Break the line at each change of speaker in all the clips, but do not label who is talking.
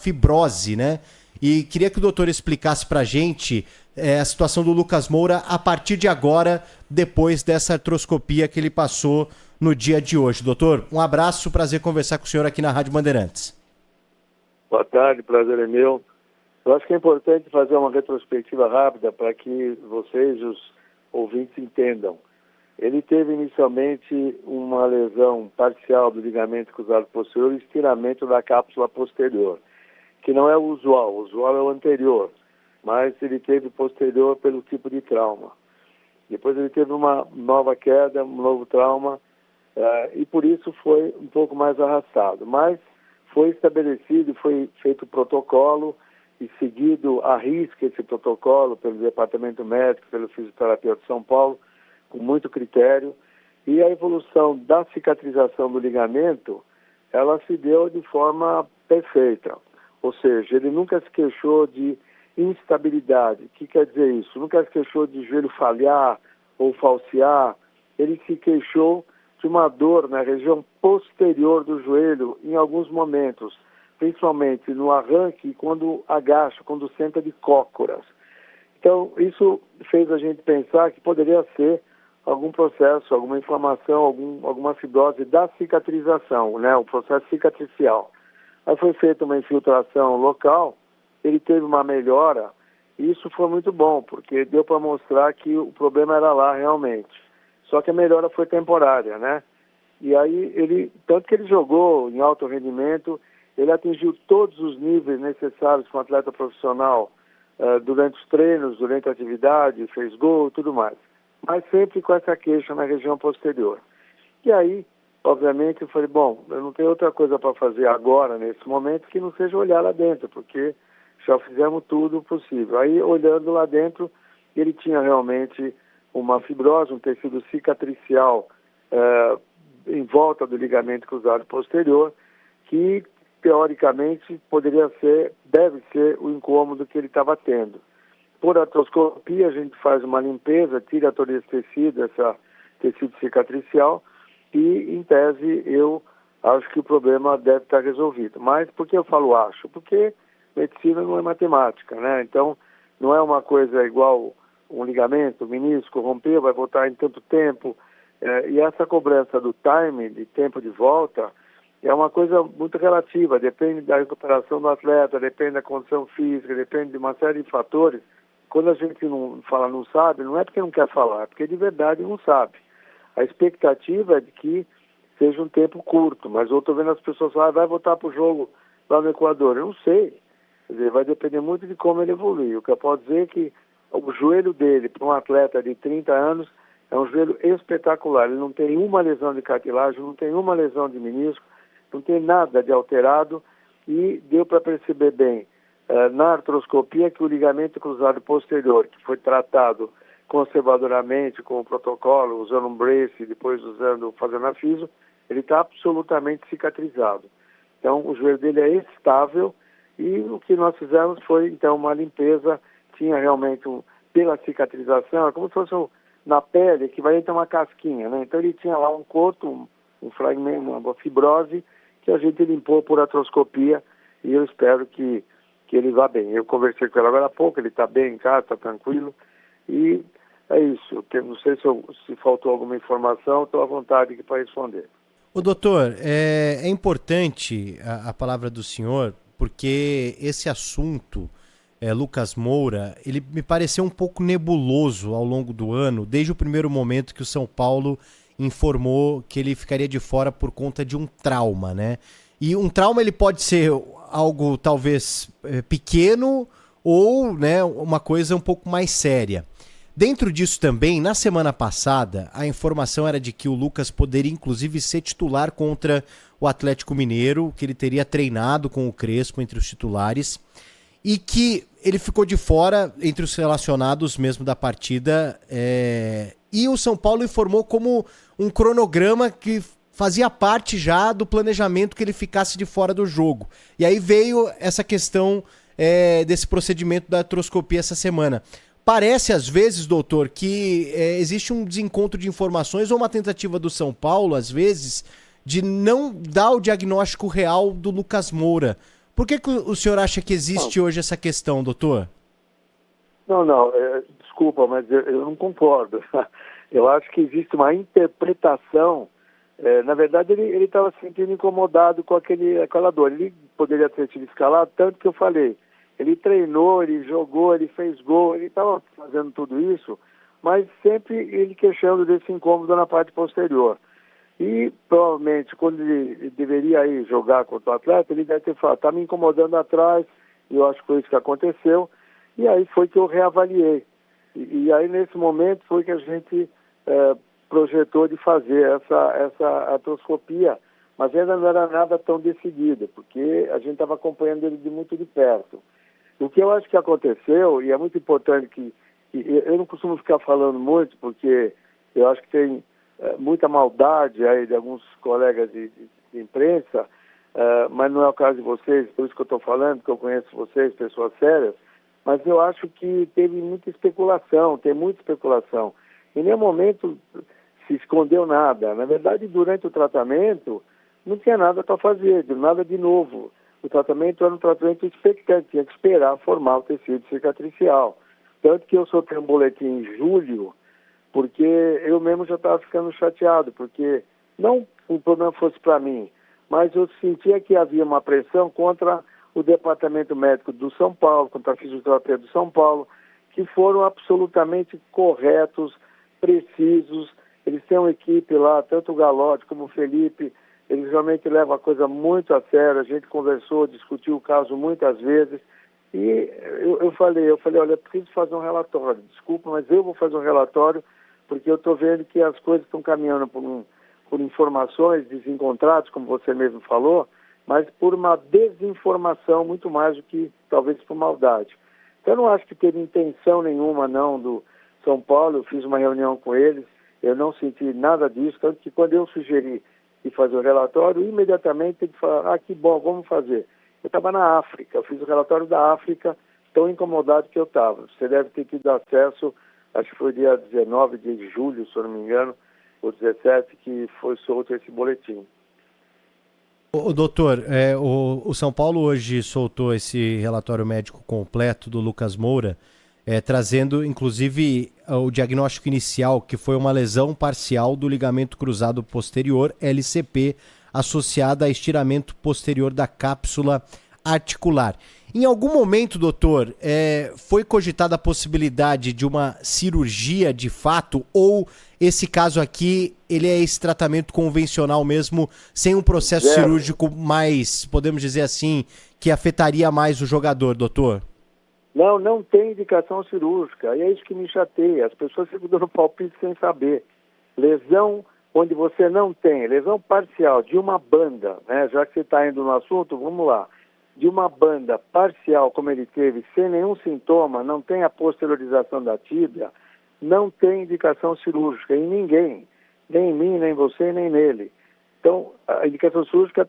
fibrose, né? E queria que o doutor explicasse pra gente a situação do Lucas Moura a partir de agora, depois dessa artroscopia que ele passou no dia de hoje. Doutor, um abraço, prazer conversar com o senhor aqui na Rádio Bandeirantes.
Boa tarde, prazer é meu. Eu acho que é importante fazer uma retrospectiva rápida para que vocês, os ouvintes, entendam. Ele teve inicialmente uma lesão parcial do ligamento cruzado posterior e estiramento da cápsula posterior, que não é o usual é o anterior, mas ele teve posterior pelo tipo de trauma. Depois ele teve uma nova queda, um novo trauma, e por isso foi um pouco mais arrastado. Mas foi estabelecido, foi feito o protocolo e seguido à risca esse protocolo pelo Departamento Médico, pelo Fisioterapeuta de São Paulo, com muito critério, e a evolução da cicatrização do ligamento, ela se deu de forma perfeita. Ou seja, ele nunca se queixou de instabilidade. O que quer dizer isso? Nunca se queixou de joelho falhar ou falsear. Ele se queixou de uma dor na região posterior do joelho em alguns momentos, principalmente no arranque, quando agacha, quando senta de cócoras. Então, isso fez a gente pensar que poderia ser algum processo, alguma inflamação, alguma fibrose da cicatrização, né? O processo cicatricial. Aí foi feita uma infiltração local, ele teve uma melhora, e isso foi muito bom, porque deu para mostrar que o problema era lá realmente. Só que a melhora foi temporária, né? E aí, tanto que ele jogou em alto rendimento, ele atingiu todos os níveis necessários para um atleta profissional durante os treinos, durante a atividade, fez gol e tudo mais. Mas sempre com essa queixa na região posterior. E aí, obviamente, eu falei, bom, eu não tenho outra coisa para fazer agora, nesse momento, que não seja olhar lá dentro, porque já fizemos tudo possível. Aí, olhando lá dentro, ele tinha realmente uma fibrose, um tecido cicatricial em volta do ligamento cruzado posterior, que, teoricamente, deve ser o incômodo que ele estava tendo. Por artroscopia, a gente faz uma limpeza, tira todo esse tecido cicatricial, e, em tese, eu acho que o problema deve estar resolvido. Mas por que eu falo acho? Porque medicina não é matemática, né? Então, não é uma coisa igual um ligamento, um menisco, romper, vai voltar em tanto tempo. E essa cobrança do time, de tempo de volta, é uma coisa muito relativa, depende da recuperação do atleta, depende da condição física, depende de uma série de fatores. Quando a gente não fala não sabe, não é porque não quer falar, é porque de verdade não sabe. A expectativa é de que seja um tempo curto, mas eu estou vendo as pessoas falar, vai voltar para o jogo lá no Equador. Eu não sei. Quer dizer, vai depender muito de como ele evoluir. O que eu posso dizer é que o joelho dele, para um atleta de 30 anos, é um joelho espetacular. Ele não tem uma lesão de cartilagem, não tem uma lesão de menisco, não tem nada de alterado, e deu para perceber bem na artroscopia que o ligamento cruzado posterior, que foi tratado conservadoramente com o protocolo, usando um brace, depois fazendo a fisio, ele está absolutamente cicatrizado. Então, o joelho dele é estável, e o que nós fizemos foi, então, uma limpeza. Tinha realmente, pela cicatrização, é como se fosse na pele, que vai ter uma casquinha, né? Então, ele tinha lá um coto, um fragmento, uma fibrose, que a gente limpou por artroscopia, e eu espero que ele vá bem. Eu conversei com ele agora há pouco, ele está bem em casa, está tranquilo, e é isso. Eu não sei se faltou alguma informação, estou à vontade aqui para responder.
Ô doutor, é importante a palavra do senhor, porque esse assunto, Lucas Moura, ele me pareceu um pouco nebuloso ao longo do ano, desde o primeiro momento que o São Paulo informou que ele ficaria de fora por conta de um trauma, né? E um trauma ele pode ser algo talvez pequeno ou, né, uma coisa um pouco mais séria. Dentro disso também, na semana passada, a informação era de que o Lucas poderia inclusive ser titular contra o Atlético Mineiro, que ele teria treinado com o Crespo entre os titulares, e que ele ficou de fora entre os relacionados mesmo da partida, e o São Paulo informou como um cronograma que fazia parte já do planejamento que ele ficasse de fora do jogo. E aí veio essa questão desse procedimento da artroscopia essa semana. Parece, às vezes, doutor, que existe um desencontro de informações ou uma tentativa do São Paulo, às vezes, de não dar o diagnóstico real do Lucas Moura, Por que o senhor acha que existe hoje essa questão, doutor?
Não, desculpa, mas eu não concordo. Eu acho que existe uma interpretação. Na verdade, ele estava se sentindo incomodado com aquela dor. Ele poderia ter sido escalado, tanto que eu falei. Ele treinou, ele jogou, ele fez gol, ele estava fazendo tudo isso, mas sempre ele queixando desse incômodo na parte posterior. E provavelmente, quando ele deveria ir jogar contra o atleta, ele deve ter falado, está me incomodando atrás, e eu acho que foi isso que aconteceu. E aí foi que eu reavaliei. E aí, nesse momento, foi que a gente projetou de fazer essa artroscopia, mas ainda não era nada tão decidido, porque a gente estava acompanhando ele muito de perto. O que eu acho que aconteceu, e é muito importante que eu não costumo ficar falando muito, porque eu acho que tem muita maldade aí de alguns colegas de imprensa, mas não é o caso de vocês, por isso que eu estou falando, porque eu conheço vocês, pessoas sérias, mas eu acho que teve muita especulação, tem muita especulação. Em nenhum momento se escondeu nada. Na verdade, durante o tratamento, não tinha nada para fazer, nada de novo. O tratamento era um tratamento expectante, tinha que esperar formar o tecido cicatricial. Tanto que eu soltei um boletim em julho, porque eu mesmo já estava ficando chateado, porque não o problema fosse para mim, mas eu sentia que havia uma pressão contra o Departamento Médico do São Paulo, contra a fisioterapia do São Paulo, que foram absolutamente corretos, precisos. Eles têm uma equipe lá, tanto o Galotti como o Felipe, eles realmente levam a coisa muito a sério. A gente conversou, discutiu o caso muitas vezes. E eu falei, olha, eu preciso fazer um relatório. Desculpa, mas eu vou fazer um relatório porque eu estou vendo que as coisas estão caminhando por informações desencontradas, como você mesmo falou, mas por uma desinformação muito mais do que talvez por maldade. Então, eu não acho que teve intenção nenhuma, não, do São Paulo. Eu fiz uma reunião com eles, eu não senti nada disso, tanto que quando eu sugeri de fazer o relatório, imediatamente ele falou, que bom, vamos fazer. Eu estava na África, eu fiz o relatório da África, tão incomodado que eu estava. Você deve ter tido acesso, acho que foi dia 19 de julho, se eu não me engano, ou 17, que foi solto esse boletim.
O doutor, o São Paulo hoje soltou esse relatório médico completo do Lucas Moura, trazendo inclusive o diagnóstico inicial, que foi uma lesão parcial do ligamento cruzado posterior, LCP, associada a estiramento posterior da cápsula articular. Em algum momento, doutor, foi cogitada a possibilidade de uma cirurgia de fato, ou esse caso aqui, ele é esse tratamento convencional mesmo, sem um processo cirúrgico mais, podemos dizer assim, que afetaria mais o jogador, doutor?
Não tem indicação cirúrgica, e é isso que me chateia. As pessoas ficam dando palpite sem saber. Lesão onde você não tem, lesão parcial de uma banda, né? Já que você está indo no assunto, vamos lá. De uma banda parcial, como ele teve, sem nenhum sintoma, não tem a posteriorização da tíbia, não tem indicação cirúrgica em ninguém, nem em mim, nem em você, nem nele. Então, a indicação cirúrgica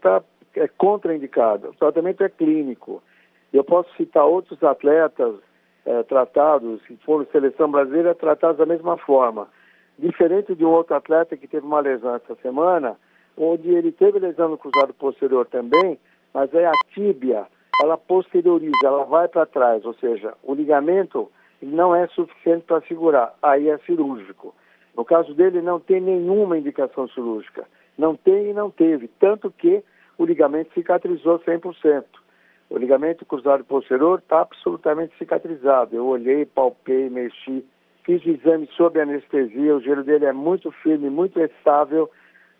é contraindicada, o tratamento é clínico. Eu posso citar outros atletas tratados, que foram seleção brasileira, tratados da mesma forma. Diferente de um outro atleta que teve uma lesão essa semana, onde ele teve lesão no cruzado posterior também, mas aí a tíbia, ela posterioriza, ela vai para trás, ou seja, o ligamento não é suficiente para segurar, aí é cirúrgico. No caso dele, não tem nenhuma indicação cirúrgica, não tem e não teve, tanto que o ligamento cicatrizou 100%. O ligamento cruzado posterior está absolutamente cicatrizado. Eu olhei, palpei, mexi, fiz o exame sob anestesia, o gelo dele é muito firme, muito estável.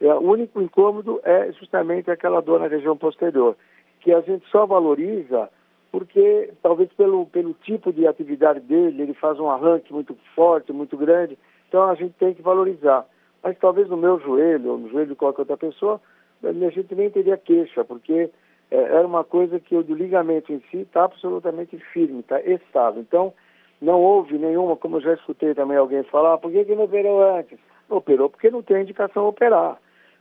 O único incômodo é justamente aquela dor na região posterior, que a gente só valoriza porque, talvez pelo tipo de atividade dele, ele faz um arranque muito forte, muito grande, então a gente tem que valorizar. Mas talvez no meu joelho, ou no joelho de qualquer outra pessoa, a gente nem teria queixa, porque era uma coisa que o do ligamento em si está absolutamente firme, está estável. Então, não houve nenhuma, como eu já escutei também alguém falar, por que não operou antes? Não operou porque não tem indicação a operar.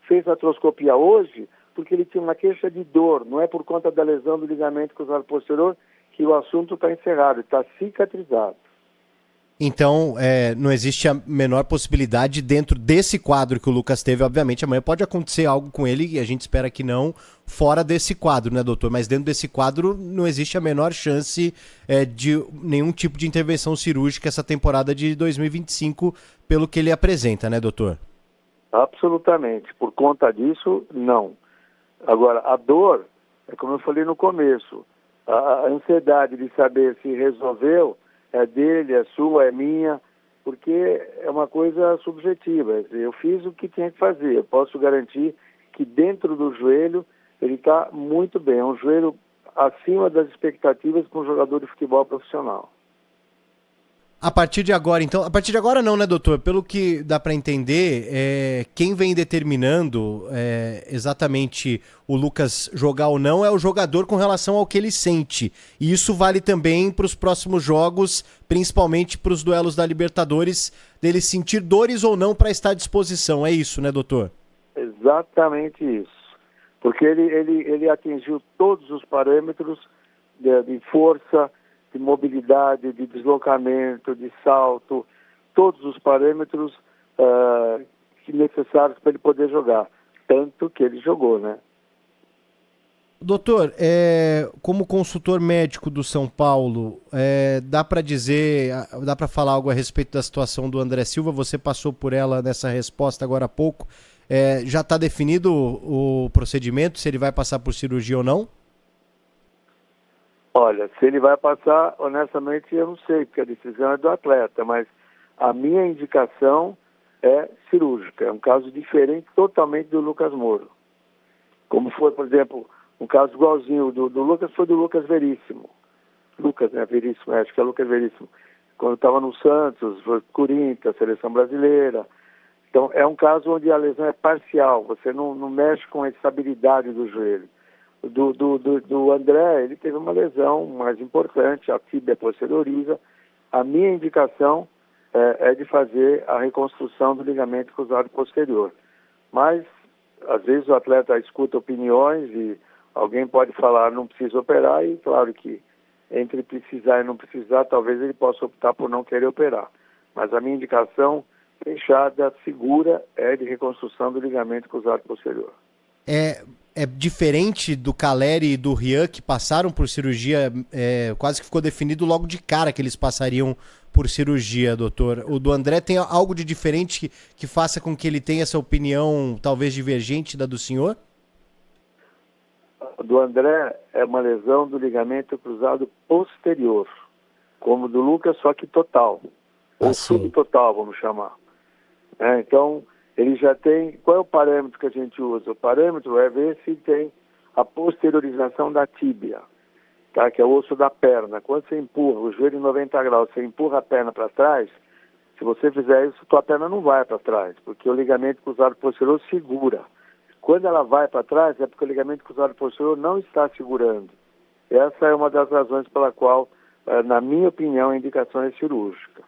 Fez a artroscopia hoje porque ele tinha uma queixa de dor, não é por conta da lesão do ligamento cruzado posterior que o assunto está encerrado, está cicatrizado.
Então, não existe a menor possibilidade dentro desse quadro que o Lucas teve. Obviamente, amanhã pode acontecer algo com ele, e a gente espera que não, fora desse quadro, né, doutor? Mas dentro desse quadro não existe a menor chance de nenhum tipo de intervenção cirúrgica essa temporada de 2025, pelo que ele apresenta, né, doutor?
Absolutamente. Por conta disso, não. Agora, a dor, é como eu falei no começo, a ansiedade de saber se resolveu, é dele, é sua, é minha, porque é uma coisa subjetiva. Eu fiz o que tinha que fazer. Eu posso garantir que dentro do joelho ele está muito bem. É um joelho acima das expectativas para um jogador de futebol profissional.
A partir de agora, então, a partir de agora não, né, doutor? Pelo que dá para entender, quem vem determinando exatamente o Lucas jogar ou não é o jogador com relação ao que ele sente. E isso vale também para os próximos jogos, principalmente para os duelos da Libertadores, dele sentir dores ou não para estar à disposição. É isso, né, doutor?
Exatamente isso. Porque ele atingiu todos os parâmetros de força, de mobilidade, de deslocamento, de salto, todos os parâmetros necessários para ele poder jogar. Tanto que ele jogou, né?
Doutor, como consultor médico do São Paulo, dá para dizer, dá para falar algo a respeito da situação do André Silva? Você passou por ela nessa resposta agora há pouco. Já está definido o procedimento, se ele vai passar por cirurgia ou não?
Olha, se ele vai passar, honestamente eu não sei, porque a decisão é do atleta, mas a minha indicação é cirúrgica. É um caso diferente totalmente do Lucas Moura. Como foi, por exemplo, um caso igualzinho do Lucas, foi do Lucas Veríssimo. Lucas, né? Veríssimo, acho que é Lucas Veríssimo. Quando estava no Santos, foi Corinthians, seleção brasileira. Então, é um caso onde a lesão é parcial, você não mexe com a estabilidade do joelho. Do André, ele teve uma lesão mais importante, a tíbia posterioriza. A minha indicação é de fazer a reconstrução do ligamento cruzado posterior. Mas, às vezes, o atleta escuta opiniões e alguém pode falar não precisa operar, e claro que entre precisar e não precisar, talvez ele possa optar por não querer operar. Mas a minha indicação fechada, segura, é de reconstrução do ligamento cruzado posterior.
É diferente do Caleri e do Rian, que passaram por cirurgia, quase que ficou definido logo de cara que eles passariam por cirurgia, doutor. O do André tem algo de diferente que faça com que ele tenha essa opinião talvez divergente da do senhor?
O do André é uma lesão do ligamento cruzado posterior, como o do Lucas, só que total, ou subtotal, vamos chamar. Então, ele já tem... Qual é o parâmetro que a gente usa? O parâmetro é ver se tem a posteriorização da tíbia, tá? Que é o osso da perna. Quando você empurra o joelho em 90 graus, você empurra a perna para trás, se você fizer isso, tua perna não vai para trás, porque o ligamento cruzado posterior segura. Quando ela vai para trás, é porque o ligamento cruzado posterior não está segurando. Essa é uma das razões pela qual, na minha opinião, a indicação é cirúrgica.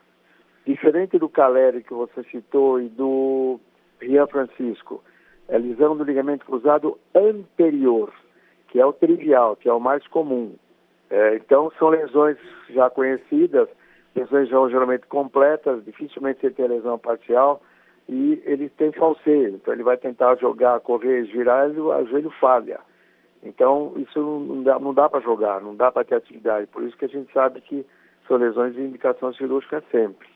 Diferente do Caleri que você citou e do Rian Francisco, é lesão do ligamento cruzado anterior, que é o trivial, que é o mais comum. Então, são lesões já conhecidas, lesões já geralmente completas, dificilmente você tem lesão parcial, e ele tem falseio, então ele vai tentar jogar, correr, girar, e o joelho falha. Então, isso não dá para jogar, não dá para ter atividade, por isso que a gente sabe que são lesões de indicação cirúrgica sempre.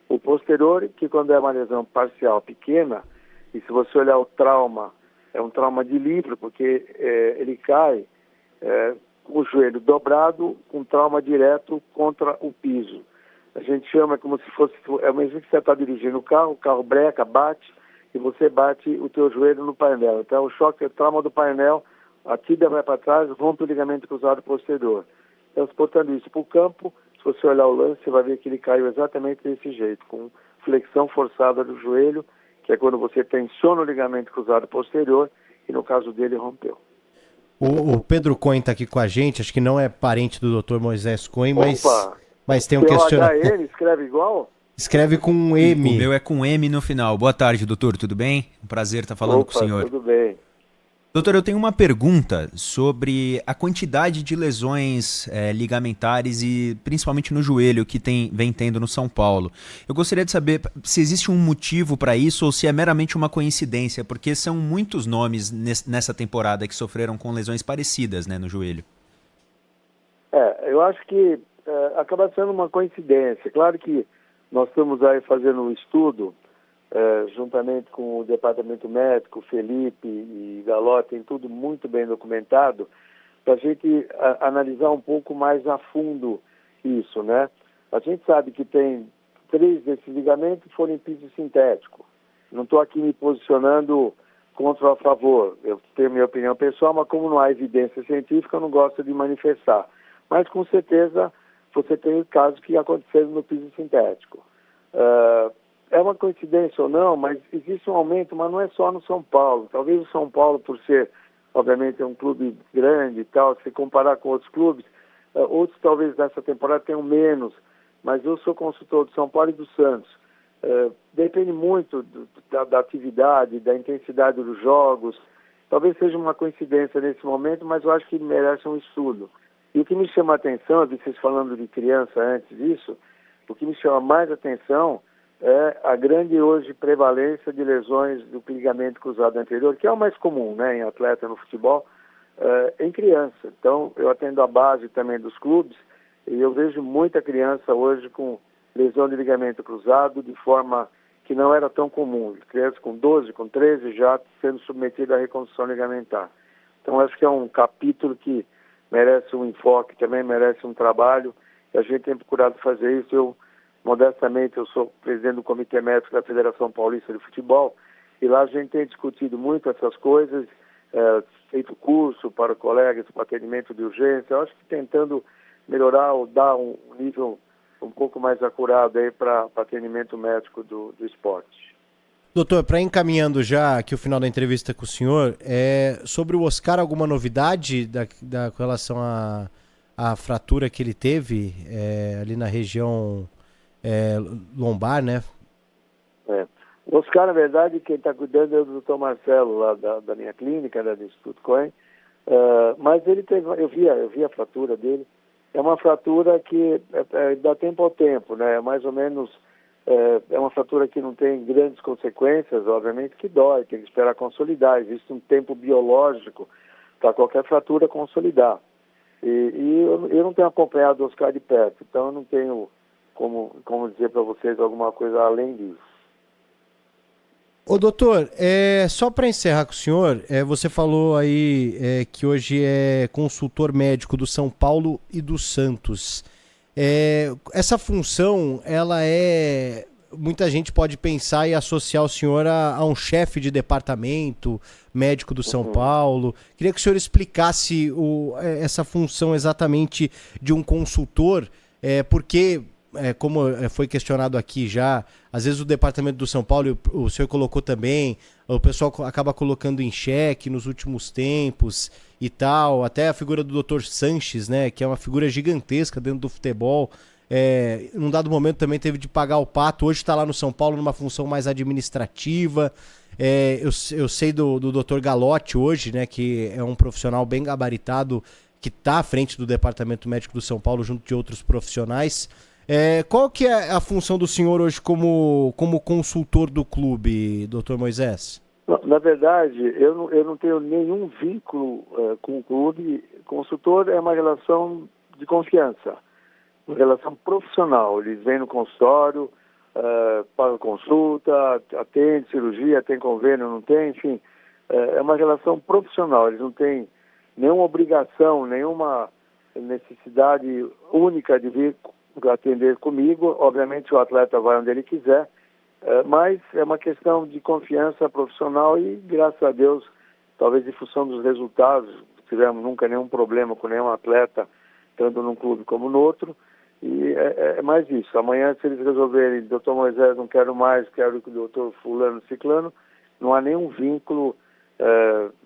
O posterior, que quando é uma lesão parcial pequena, e se você olhar o trauma, é um trauma de livro, porque ele cai com o joelho dobrado, com trauma direto contra o piso. A gente chama como se fosse, imagina que você está dirigindo o carro breca, bate, e você bate o teu joelho no painel. Então o choque é trauma do painel, a tíbia vai para trás, rompe o ligamento cruzado posterior. Transportando isso para o campo, se você olhar o lance, você vai ver que ele caiu exatamente desse jeito, com flexão forçada do joelho, que é quando você tensiona o ligamento cruzado posterior, e no caso dele rompeu.
O Pedro Cohen está aqui com a gente, acho que não é parente do Dr. Moisés Cohen, mas tem um questionamento.
Ele escreve igual?
Escreve com um M.
O meu é com M no final. Boa tarde, doutor, tudo bem? Um prazer estar falando com o senhor.
Tudo bem.
Doutor, eu tenho uma pergunta sobre a quantidade de lesões ligamentares e principalmente no joelho que vem tendo no São Paulo. Eu gostaria de saber se existe um motivo para isso ou se é meramente uma coincidência, porque são muitos nomes nessa temporada que sofreram com lesões parecidas, né, no joelho.
Eu acho que acaba sendo uma coincidência. Claro que nós estamos aí fazendo um estudo, juntamente com o departamento médico, Felipe e Galotti, tem tudo muito bem documentado, para a gente analisar um pouco mais a fundo isso, né? A gente sabe que tem 3 desses ligamentos que foram em piso sintético. Não estou aqui me posicionando contra ou a favor. Eu tenho minha opinião pessoal, mas como não há evidência científica, eu não gosto de manifestar. Mas, com certeza, você tem casos que aconteceram no piso sintético. É uma coincidência ou não, mas existe um aumento, mas não é só no São Paulo. Talvez o São Paulo, por ser, obviamente, um clube grande e tal, se comparar com outros clubes, outros talvez nessa temporada tenham menos, mas eu sou consultor do São Paulo e do Santos. Depende muito da atividade, da intensidade dos jogos. Talvez seja uma coincidência nesse momento, mas eu acho que merece um estudo. E o que me chama a atenção, eu vi vocês falando de criança antes disso, o que me chama mais atenção é a grande hoje prevalência de lesões do ligamento cruzado anterior, que é o mais comum, né, em atleta no futebol, em criança. Então, eu atendo a base também dos clubes e eu vejo muita criança hoje com lesão de ligamento cruzado de forma que não era tão comum. Crianças com 12, com 13 já sendo submetidas à reconstrução ligamentar. Então, acho que é um capítulo que merece um enfoque, também merece um trabalho, e a gente tem procurado fazer isso. Modestamente, eu sou presidente do Comitê Médico da Federação Paulista de Futebol, e lá a gente tem discutido muito essas coisas, feito curso para colegas, para atendimento de urgência, eu acho que tentando melhorar ou dar um nível um pouco mais acurado aí para atendimento médico do esporte.
Doutor, para encaminhando já aqui o final da entrevista com o senhor, sobre o Oscar, alguma novidade com relação à fratura que ele teve ali na região lombar, né?
O Oscar, na verdade, quem está cuidando é o doutor Marcelo, lá da minha clínica, do Instituto Cohen, mas ele teve, eu vi a fratura dele, é uma fratura que dá tempo ao tempo, né? Mais ou menos. É uma fratura que não tem grandes consequências, obviamente que dói, tem que esperar consolidar. Existe um tempo biológico para qualquer fratura consolidar. E eu não tenho acompanhado o Oscar de perto, então eu não tenho como dizer para vocês alguma coisa além disso.
Ô doutor, só para encerrar com o senhor, você falou aí que hoje é consultor médico do São Paulo e do Santos. Essa função, muita gente pode pensar e associar o senhor a um chefe de departamento médico do São Paulo. Queria que o senhor explicasse essa função exatamente de um consultor, porque, como foi questionado aqui já, às vezes o departamento do São Paulo, o senhor colocou também, o pessoal acaba colocando em xeque nos últimos tempos e tal, até a figura do Dr. Sanches, né, que é uma figura gigantesca dentro do futebol, num dado momento também teve de pagar o pato, hoje está lá no São Paulo numa função mais administrativa. Eu sei do Dr. Galotti hoje, né, que é um profissional bem gabaritado, que está à frente do departamento médico do São Paulo junto de outros profissionais. Qual que é a função do senhor hoje como consultor do clube, doutor Moisés?
Na verdade, eu não tenho nenhum vínculo com o clube. Consultor é uma relação de confiança, uma relação profissional. Eles vêm no consultório, pagam consulta, atende cirurgia, tem convênio, não tem, enfim. É uma relação profissional. Eles não têm nenhuma obrigação, nenhuma necessidade única de vir atender comigo. Obviamente o atleta vai onde ele quiser, mas é uma questão de confiança profissional e, graças a Deus, talvez em função dos resultados, não tivemos nunca nenhum problema com nenhum atleta, tanto num clube como no outro, e é mais isso. Amanhã, se eles resolverem, doutor Moisés, não quero mais, quero que o doutor fulano, ciclano, não há nenhum vínculo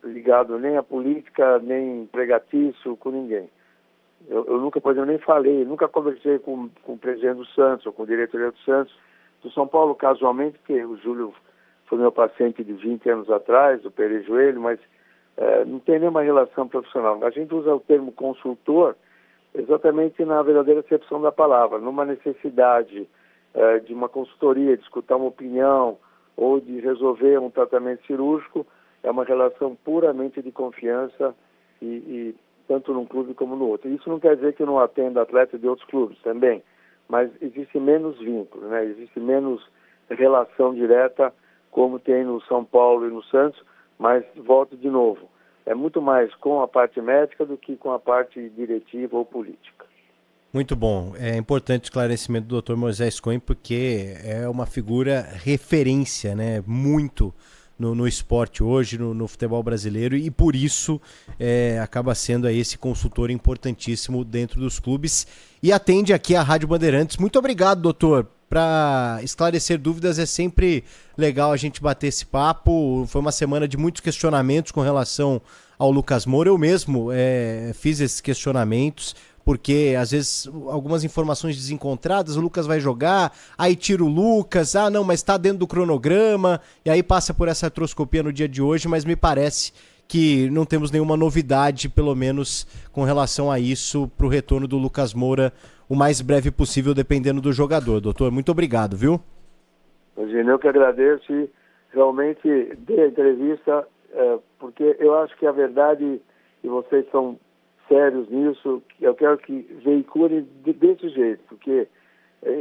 ligado nem à política, nem empregatício com ninguém. Eu nunca, por exemplo, nem falei, nunca conversei com o presidente do Santos ou com o diretoria do Santos. Do São Paulo, casualmente, porque o Júlio foi meu paciente de 20 anos atrás, do joelho, mas não tem nenhuma relação profissional. A gente usa o termo consultor exatamente na verdadeira acepção da palavra, numa necessidade de uma consultoria, de escutar uma opinião ou de resolver um tratamento cirúrgico. É uma relação puramente de confiança e tanto num clube como no outro. Isso não quer dizer que eu não atenda atletas de outros clubes também, mas existe menos vínculo, né? Existe menos relação direta como tem no São Paulo e no Santos, mas volto de novo, é muito mais com a parte médica do que com a parte diretiva ou política.
Muito bom. É importante o esclarecimento do Dr. Moisés Cohen, porque é uma figura referência, né? Muito no esporte hoje, no futebol brasileiro, e por isso acaba sendo aí esse consultor importantíssimo dentro dos clubes e atende aqui a Rádio Bandeirantes. Muito obrigado, doutor. Para esclarecer dúvidas é sempre legal a gente bater esse papo. Foi uma semana de muitos questionamentos com relação ao Lucas Moura. Eu mesmo fiz esses questionamentos, porque às vezes algumas informações desencontradas, o Lucas vai jogar, aí tira o Lucas, não, mas está dentro do cronograma, e aí passa por essa artroscopia no dia de hoje, mas me parece que não temos nenhuma novidade, pelo menos com relação a isso, para o retorno do Lucas Moura o mais breve possível, dependendo do jogador. Doutor, muito obrigado, viu?
Imagina, eu que agradeço e realmente dei a entrevista, porque eu acho que a verdade, e vocês são sérios nisso, eu quero que veiculem desse jeito, porque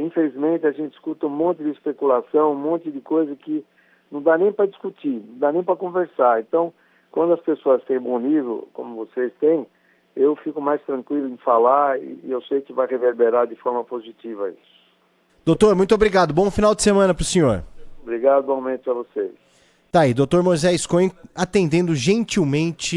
infelizmente a gente escuta um monte de especulação, um monte de coisa que não dá nem para discutir, não dá nem para conversar. Então, quando as pessoas têm bom nível, como vocês têm, eu fico mais tranquilo em falar e eu sei que vai reverberar de forma positiva isso.
Doutor, muito obrigado. Bom final de semana para o senhor.
Obrigado, bom momento para vocês.
Tá aí, doutor Moisés Cohen atendendo gentilmente